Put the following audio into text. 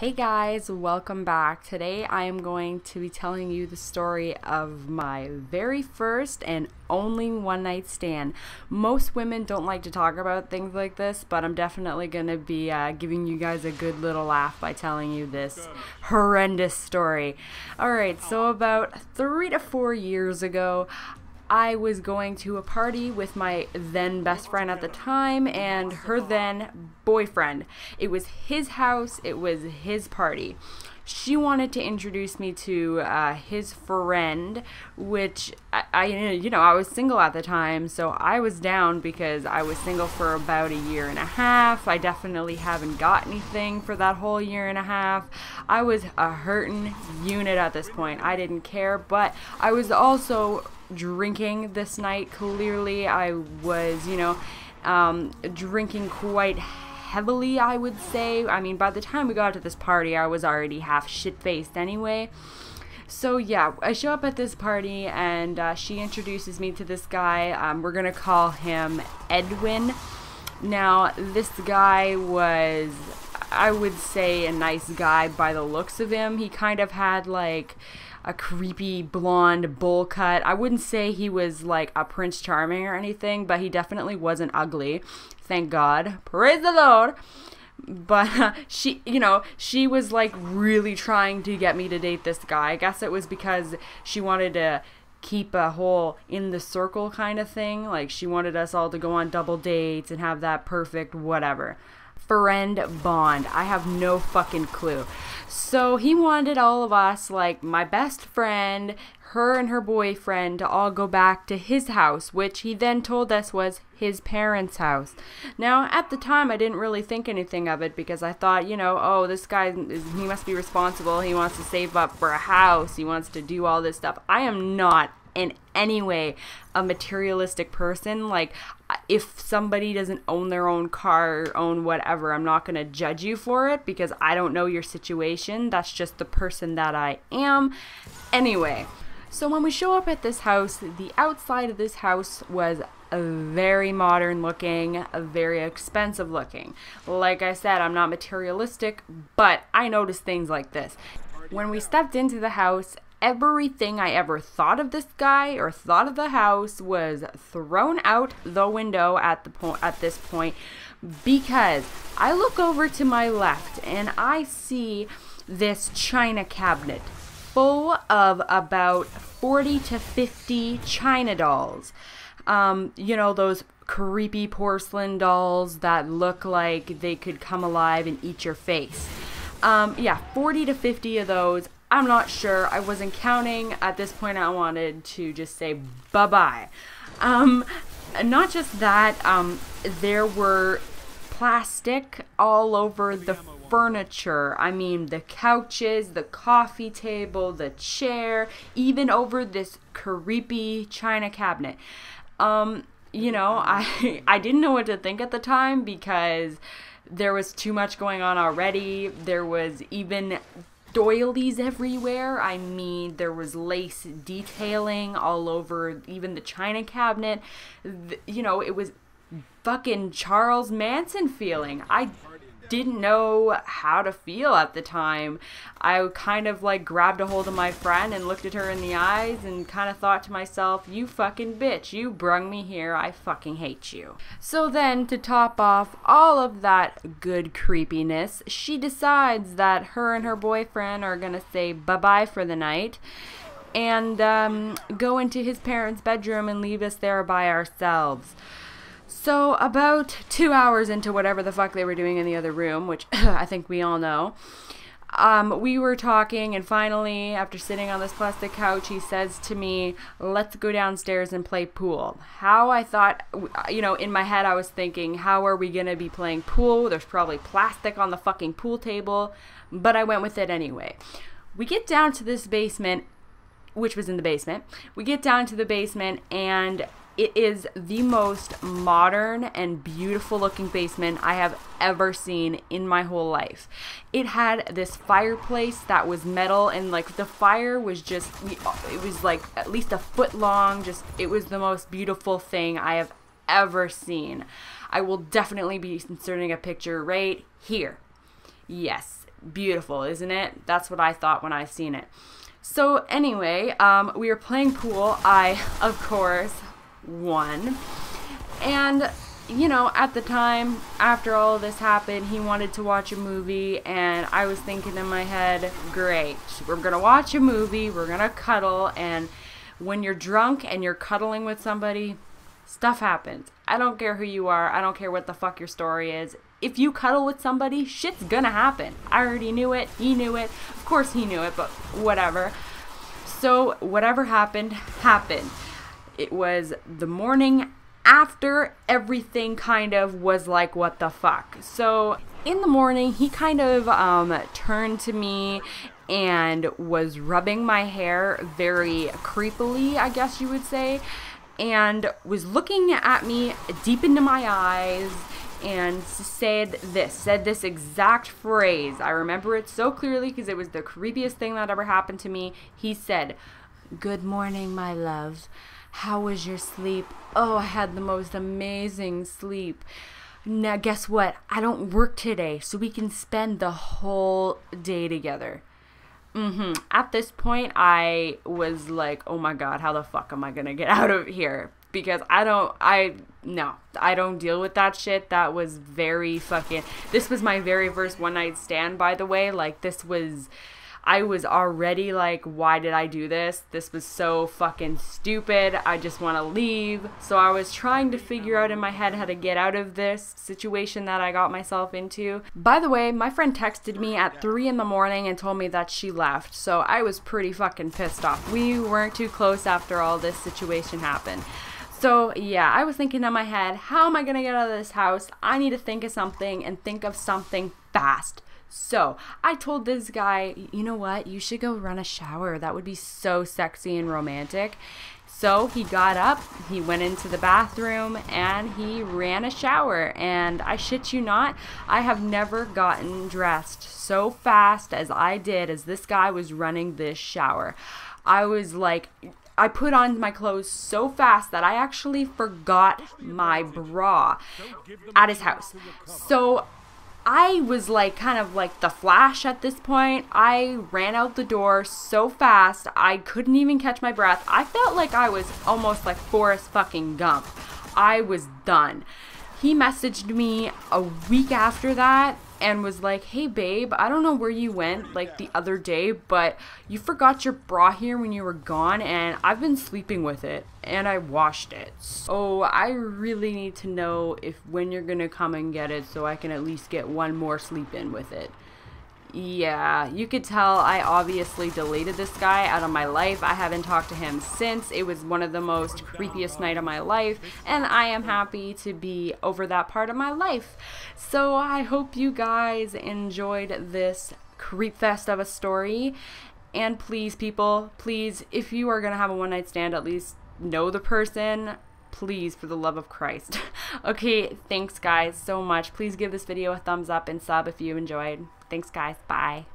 Hey guys, welcome back. Today I am going to be telling you the story of my very first and only one night stand. Most women don't like to talk about things like this, but I'm definitely going to be giving you guys a good little laugh by telling you this horrendous story. Alright, so about 3 to 4 years ago, I was going to a party with my then best friend at the time and her then boyfriend. It was his house, it was his party. She wanted to introduce me to his friend, which I was single at the time, so I was down because I was single for about a year and a half. I definitely haven't got anything for that whole year and a half. I was a hurtin' unit at this point. I didn't care, but I was also drinking this night. Clearly I was, drinking quite heavily, I would say. I mean, by the time we got to this party, I was already half shit-faced anyway. So yeah, I show up at this party and she introduces me to this guy. We're gonna call him Edwin. Now, this guy was, I would say, a nice guy by the looks of him. He kind of had like a creepy blonde bowl cut. I wouldn't say he was like a Prince Charming or anything, but he definitely wasn't ugly. Thank God. Praise the Lord. But she was like really trying to get me to date this guy. I guess it was because she wanted to keep a whole in the circle kind of thing. Like she wanted us all to go on double dates and have that perfect whatever friend bond. I have no fucking clue. So he wanted all of us, like my best friend, her and her boyfriend, to all go back to his house, which he then told us was his parents' house. Now, at the time, I didn't really think anything of it because I thought, oh, this guy, he must be responsible. He wants to save up for a house. He wants to do all this stuff. I am not in any way a materialistic person. Like, if somebody doesn't own their own car, own whatever, I'm not going to judge you for it because I don't know your situation. That's just the person that I am. Anyway, so when we show up at this house, the outside of this house was very modern looking, very expensive looking. Like I said, I'm not materialistic, but I noticed things like this. When we stepped into the house, everything I ever thought of this guy or thought of the house was thrown out the window at this point, because I look over to my left and I see this china cabinet full of about 40 to 50 china dolls. Those creepy porcelain dolls that look like they could come alive and eat your face. 40 to 50 of those. I'm not sure. I wasn't counting. At this point, I wanted to just say bye-bye. Not just that, there were plastic all over the furniture. I mean, the couches, the coffee table, the chair, even over this creepy china cabinet. I didn't know what to think at the time because there was too much going on already. There was even doilies everywhere. I mean, there was lace detailing all over even the china cabinet. It was fucking Charles Manson feeling. I didn't know how to feel at the time. I kind of like grabbed a hold of my friend and looked at her in the eyes and kind of thought to myself, you fucking bitch, you brung me here, I fucking hate you. So then, to top off all of that good creepiness, she decides that her and her boyfriend are gonna say bye-bye for the night and go into his parents' bedroom and leave us there by ourselves. So about 2 hours into whatever the fuck they were doing in the other room, which I think we all know, we were talking, and finally, after sitting on this plastic couch, he says to me, let's go downstairs and play pool. How I thought, in my head I was thinking, how are we gonna be playing pool? There's probably plastic on the fucking pool table, but I went with it anyway. We get down to this basement, which was in the basement. We get down to the basement, and it is the most modern and beautiful looking basement I have ever seen in my whole life. It had this fireplace that was metal, and like the fire was just, it was like at least a foot long. Just, it was the most beautiful thing I have ever seen. I will definitely be inserting a picture right here. Yes, beautiful, isn't it? That's what I thought when I seen it. So anyway, we were playing pool. I, of course, won. And, you know, at the time, after all of this happened, he wanted to watch a movie, and I was thinking in my head, great, we're gonna watch a movie, we're gonna cuddle, and when you're drunk and you're cuddling with somebody, stuff happens. I don't care who you are, I don't care what the fuck your story is. If you cuddle with somebody, shit's gonna happen. I already knew it, he knew it, of course he knew it, but whatever. So whatever happened, happened. It was the morning after everything kind of was like, what the fuck. So in the morning, he kind of turned to me and was rubbing my hair very creepily, I guess you would say, and was looking at me deep into my eyes and said this exact phrase. I remember it so clearly because it was the creepiest thing that ever happened to me. He said, "Good morning, my love. How was your sleep?" Oh, I had the most amazing sleep. Now, guess what? I don't work today, so we can spend the whole day together. At this point, I was like, oh my God, how the fuck am I gonna get out of here? Because I don't deal with that shit. That was very fucking, this was my very first one night stand, by the way. Like, I was already like, why did I do this? This was so fucking stupid. I just want to leave. So I was trying to figure out in my head how to get out of this situation that I got myself into. By the way, my friend texted me at 3 in the morning and told me that she left. So I was pretty fucking pissed off. We weren't too close after all this situation happened. So yeah, I was thinking in my head, how am I gonna get out of this house? I need to think of something and think of something fast. So I told this guy, you know what, you should go run a shower. That would be so sexy and romantic. So he got up, he went into the bathroom, and he ran a shower. And I shit you not, I have never gotten dressed so fast as I did as this guy was running this shower. I was like, I put on my clothes so fast that I actually forgot my bra at his house. So I was like kind of like the Flash at this point. I ran out the door so fast I couldn't even catch my breath. I felt like I was almost like Forrest fucking Gump. I was done. He messaged me a week after that and was like, hey babe, I don't know where you went like the other day, but you forgot your bra here when you were gone, and I've been sleeping with it and I washed it. So I really need to know when you're gonna come and get it so I can at least get one more sleep in with it. Yeah, you could tell I obviously deleted this guy out of my life. I haven't talked to him since. It was one of the most creepiest night of my life, and I am happy to be over that part of my life. So I hope you guys enjoyed this creep fest of a story. And please, people, please, if you are gonna have a one night stand, at least know the person. Please, for the love of Christ. Okay, thanks guys so much. Please give this video a thumbs up and sub if you enjoyed. Thanks guys, bye.